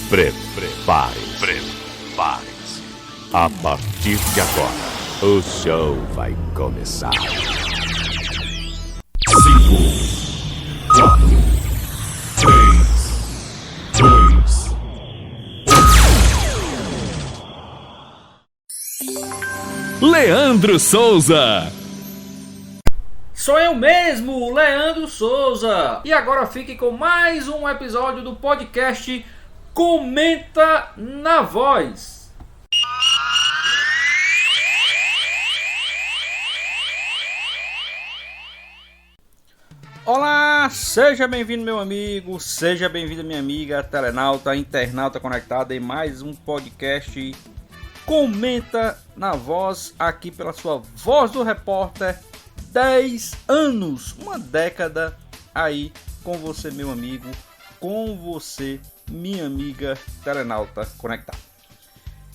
Prepare-se. A partir de agora, o show vai começar. 5, 4, 3, 2. Leandro Souza. Sou eu mesmo, Leandro Souza. E agora fique com mais um episódio do podcast Comenta na Voz. Olá, seja bem-vindo meu amigo, seja bem-vinda minha amiga, telenauta, internauta conectada em mais um podcast Comenta na Voz, aqui pela sua Voz do Repórter. 10 anos, uma década aí com você meu amigo, com você minha amiga telenauta conectada.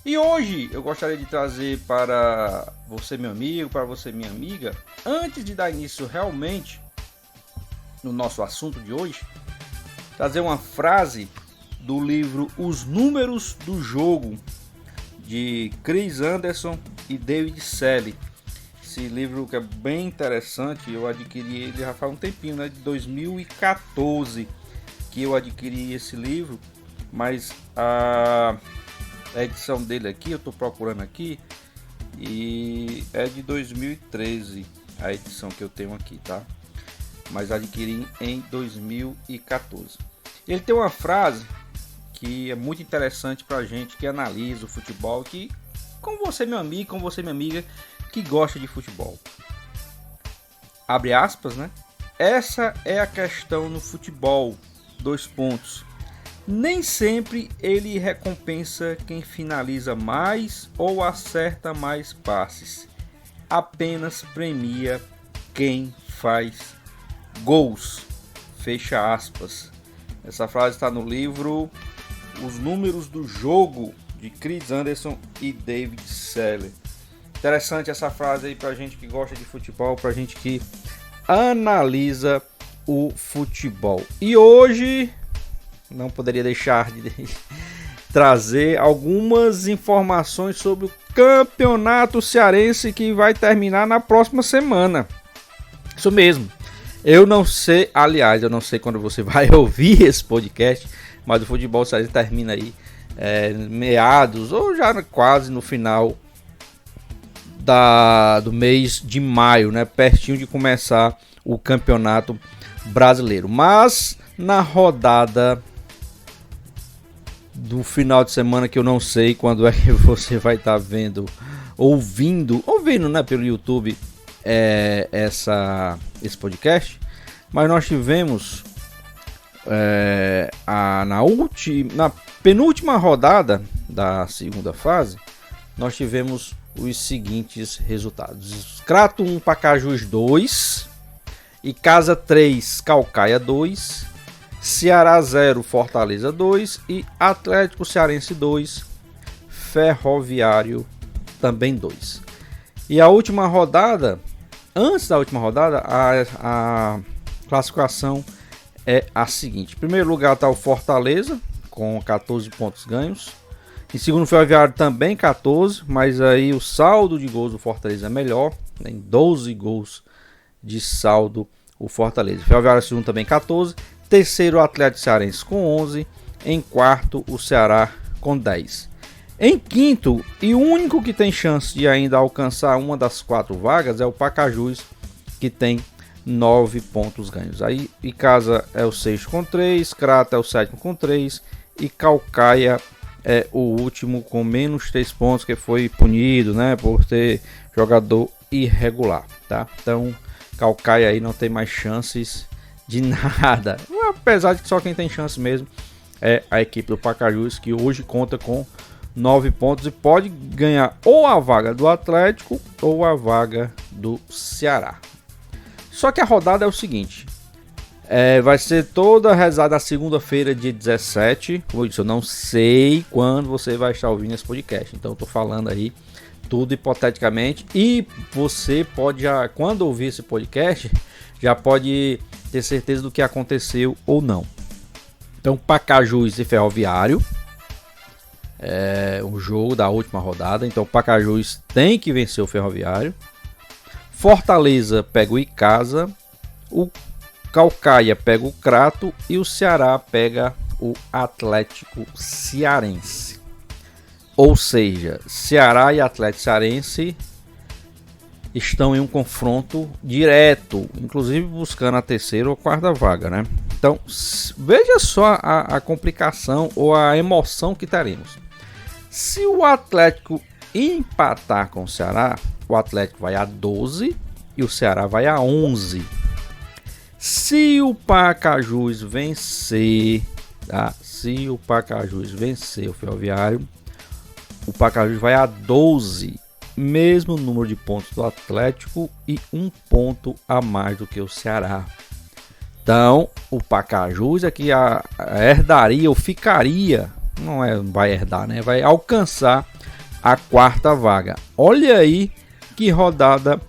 E hoje eu gostaria de trazer para você meu amigo, para você minha amiga, antes de dar início realmente no nosso assunto de hoje, trazer uma frase do livro Os Números do Jogo, de Chris Anderson e David Selle. Esse livro que é bem interessante, eu adquiri ele já faz um tempinho, né? De 2014 que eu adquiri esse livro, mas a edição dele aqui, eu estou procurando aqui, e é de 2013 a edição que eu tenho aqui, tá? Mas adquiri em 2014. Ele tem uma frase que é muito interessante pra gente que analisa o futebol, que com você meu amigo, com você minha amiga, que gosta de futebol. Abre aspas, né? Essa é a questão no futebol. 2 pontos. Nem sempre ele recompensa quem finaliza mais ou acerta mais passes. Apenas premia quem faz gols. Fecha aspas. Essa frase está no livro Os Números do Jogo, de Chris Anderson e David Selle. Interessante essa frase aí pra gente que gosta de futebol, pra gente que analisa o futebol. E hoje não poderia deixar de trazer algumas informações sobre o Campeonato Cearense que vai terminar na próxima semana. Isso mesmo. Eu não sei, aliás, eu não sei quando você vai ouvir esse podcast, mas o futebol cearense termina aí meados ou já quase no final do mês de maio, né? Pertinho de começar o Campeonato Brasileiro. Mas na rodada do final de semana, que eu não sei quando é que você vai estar ouvindo, né, pelo YouTube esse podcast, mas nós tivemos na penúltima rodada da segunda fase, nós tivemos os seguintes resultados: Crato 1, Pacajus 2, Icasa 3, Caucaia 2, Ceará 0, Fortaleza 2 e Atlético Cearense 2, Ferroviário também 2. E a última rodada, antes da última rodada, a classificação é a seguinte: em primeiro lugar está o Fortaleza com 14 pontos ganhos. Em segundo, o Ferroviário também 14, mas aí o saldo de gols do Fortaleza é melhor, tem 12 gols de saldo o Fortaleza. O Ferroviário segundo também 14, terceiro o Atlético Cearense com 11, em quarto o Ceará com 10. Em quinto, e o único que tem chance de ainda alcançar uma das 4 vagas é o Pacajus, que tem 9 pontos ganhos. Aí Icasa é o sexto com 3, Crato é o sétimo com 3 e Caucaia é o último com menos 3 pontos, que foi punido, né, por ter jogador irregular, tá? Então Caucaia aí não tem mais chances de nada, apesar de que só quem tem chance mesmo é a equipe do Pacajus, que hoje conta com 9 pontos e pode ganhar ou a vaga do Atlético ou a vaga do Ceará. Só que a rodada é o seguinte: vai ser toda rezada na segunda-feira, dia 17. Como eu disse, eu não sei quando você vai estar ouvindo esse podcast, então eu tô falando aí tudo hipoteticamente. E você pode já, quando ouvir esse podcast, já pode ter certeza do que aconteceu ou não. Então, Pacajus e Ferroviário, um jogo da última rodada. Então o Pacajus tem que vencer o Ferroviário. Fortaleza pega o Icasa, o Caucaia pega o Crato e o Ceará pega o Atlético Cearense. Ou seja, Ceará e Atlético Cearense estão em um confronto direto, inclusive buscando a terceira ou quarta vaga, né? Então, veja só a complicação ou a emoção que teremos. Se o Atlético empatar com o Ceará, o Atlético vai a 12 e o Ceará vai a 11. Se o Pacajus vencer, tá? Se o Pacajus vencer o Ferroviário, o Pacajus vai a 12, mesmo número de pontos do Atlético e 1 ponto a mais do que o Ceará. Então, o Pacajus aqui herdaria ou ficaria, não vai herdar, né? Vai alcançar a quarta vaga. Olha aí que rodada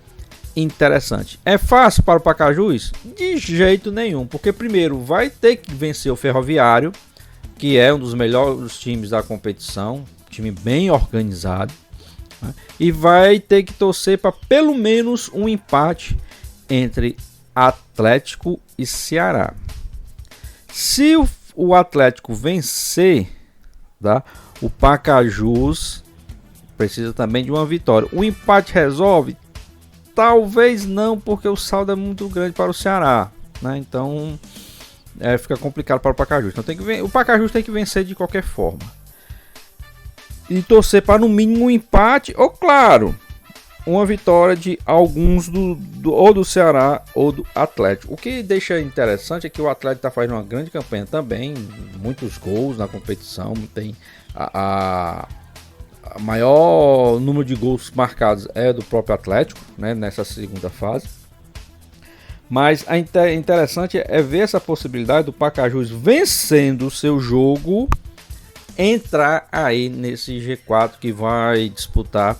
interessante. É fácil para o Pacajus? De jeito nenhum, porque primeiro vai ter que vencer o Ferroviário, que é um dos melhores times da competição, time bem organizado, né? E vai ter que torcer para pelo menos um empate entre Atlético e Ceará. Se o Atlético vencer, tá? O Pacajus precisa também de uma vitória. O empate resolve? Talvez não, porque o saldo é muito grande para o Ceará, né? Então fica complicado para o Pacajus. Então o Pacajus tem que vencer de qualquer forma e torcer para no mínimo um empate ou, claro, uma vitória de alguns ou do Ceará ou do Atlético. O que deixa interessante é que o Atlético está fazendo uma grande campanha também, muitos gols na competição, tem a maior número de gols marcados é do próprio Atlético, né, nessa segunda fase. Mas interessante é ver essa possibilidade do Pacajus vencendo o seu jogo, entrar aí nesse G4 que vai disputar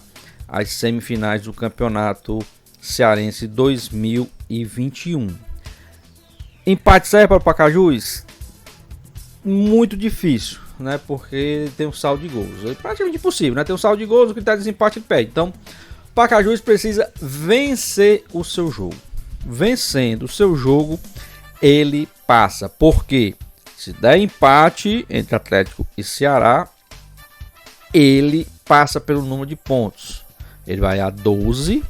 as semifinais do Campeonato Cearense 2021. Empate serve para o Pacajus? Muito difícil, né? Porque tem um saldo de gols. É praticamente impossível, né? Tem um saldo de gols, o critério de desempate ele perde. Então, o Pacajus precisa vencer o seu jogo. Vencendo o seu jogo, ele passa. Porque se der empate entre Atlético e Ceará, ele passa pelo número de pontos. Ele vai a 12.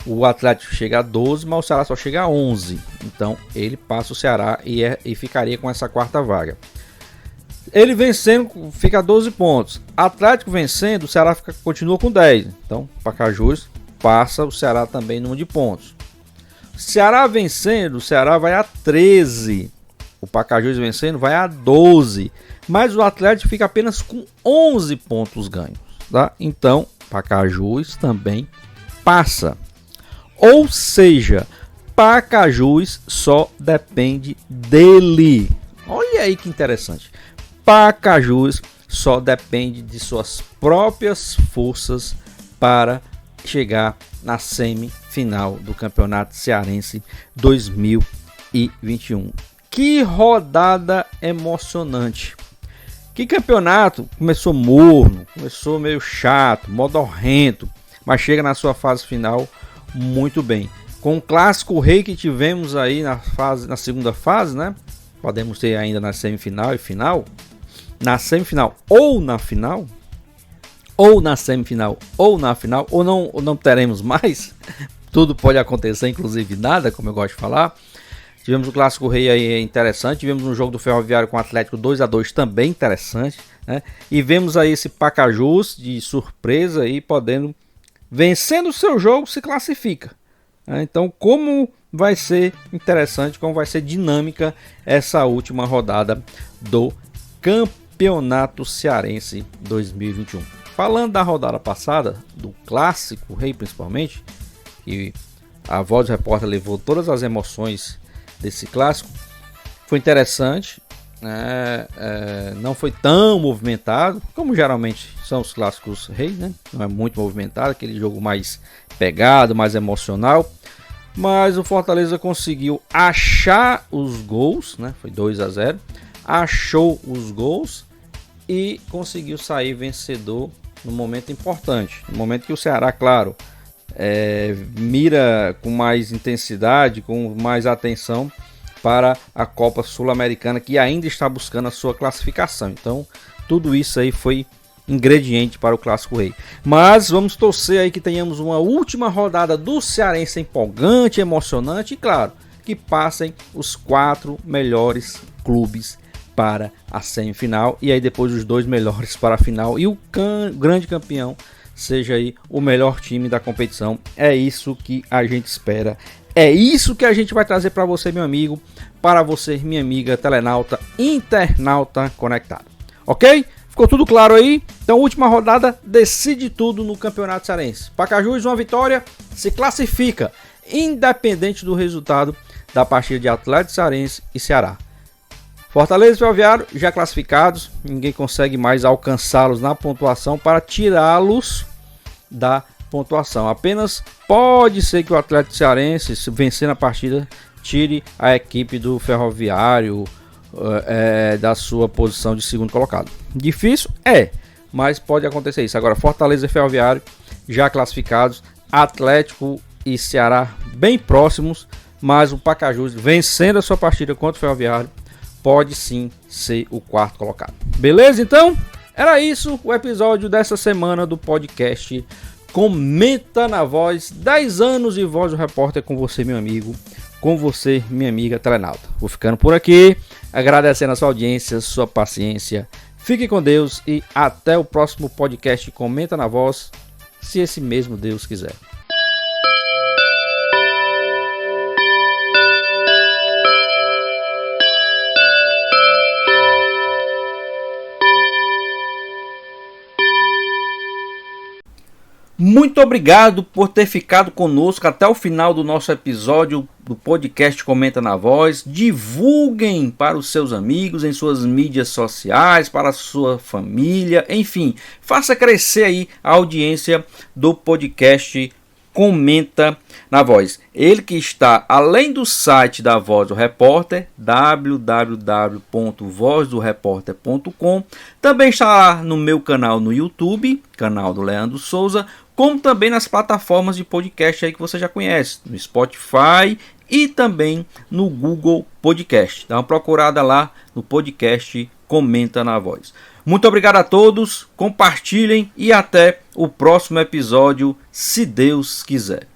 O Atlético chega a 12, mas o Ceará só chega a 11. Então ele passa o Ceará e ficaria com essa quarta vaga. Ele vencendo, fica a 12 pontos. Atlético vencendo, o Ceará continua com 10. Então Pacajus passa o Ceará também no número de pontos. Ceará vencendo, o Ceará vai a 13. O Pacajus vencendo vai a 12. Mas o Atlético fica apenas com 11 pontos ganhos. Tá? Então Pacajus também passa. Ou seja, Pacajus só depende dele. Olha aí que interessante. Pacajus só depende de suas próprias forças para chegar na semifinal do Campeonato Cearense 2021. Que rodada emocionante. Que campeonato começou morno, começou meio chato, modorrento, mas chega na sua fase final muito bem. Com o clássico rei que tivemos aí na segunda fase, né? Podemos ter ainda na semifinal e final. Na semifinal ou na final. Ou na semifinal ou na final. Ou não teremos mais. Tudo pode acontecer, inclusive nada, como eu gosto de falar. Tivemos o clássico rei aí interessante. Tivemos um jogo do Ferroviário com o Atlético 2-2 também interessante, né? E vemos aí esse Pacajus de surpresa aí podendo, vencendo o seu jogo, se classifica. Então, como vai ser interessante, como vai ser dinâmica essa última rodada do Campeonato Cearense 2021. Falando da rodada passada, do clássico rei principalmente, e a voz do repórter levou todas as emoções desse clássico, foi interessante, né? Não foi tão movimentado como geralmente são os clássicos reis, né? Não é muito movimentado, aquele jogo mais pegado, mais emocional, mas o Fortaleza conseguiu achar os gols, né? Foi 2-0, achou os gols e conseguiu sair vencedor no momento importante, no momento que o Ceará, claro, mira com mais intensidade, com mais atenção para a Copa Sul-Americana, que ainda está buscando a sua classificação. Então, tudo isso aí foi ingrediente para o Clássico Rei. Mas vamos torcer aí que tenhamos uma última rodada do Cearense empolgante, emocionante e, claro, que passem os 4 melhores clubes para a semifinal e aí depois os 2 melhores para a final e o grande campeão seja aí o melhor time da competição. É isso que a gente espera. É isso que a gente vai trazer para você, meu amigo, para você, minha amiga, telenauta, internauta conectado. Ok? Ficou tudo claro aí? Então, última rodada decide tudo no Campeonato Cearense. Pacajus, uma vitória, se classifica, independente do resultado da partida de Atlético Cearense e Ceará. Fortaleza e Ferroviário já classificados, ninguém consegue mais alcançá-los na pontuação para tirá-los da pontuação. Apenas pode ser que o Atlético Cearense, se vencer na partida, tire a equipe do Ferroviário da sua posição de segundo colocado. Difícil? Mas pode acontecer isso. Agora, Fortaleza e Ferroviário já classificados, Atlético e Ceará bem próximos, mas o Pacajus vencendo a sua partida contra o Ferroviário pode sim ser o 4º colocado. Beleza? Então, era isso o episódio dessa semana do podcast Comenta na Voz. 10 anos de Voz do Repórter com você, meu amigo, com você, minha amiga telenauta. Vou ficando por aqui, agradecendo a sua audiência, sua paciência. Fique com Deus e até o próximo podcast Comenta na Voz, se esse mesmo Deus quiser. Muito obrigado por ter ficado conosco até o final do nosso episódio do podcast Comenta na Voz. Divulguem para os seus amigos em suas mídias sociais, para a sua família, enfim, faça crescer aí a audiência do podcast Comenta na Voz. Ele que está além do site da Voz do Repórter, www.vozdoreporter.com, também está lá no meu canal no YouTube, canal do Leandro Souza, como também nas plataformas de podcast aí que você já conhece, no Spotify e também no Google Podcast. Dá uma procurada lá no podcast Comenta na Voz. Muito obrigado a todos, compartilhem e até o próximo episódio, se Deus quiser.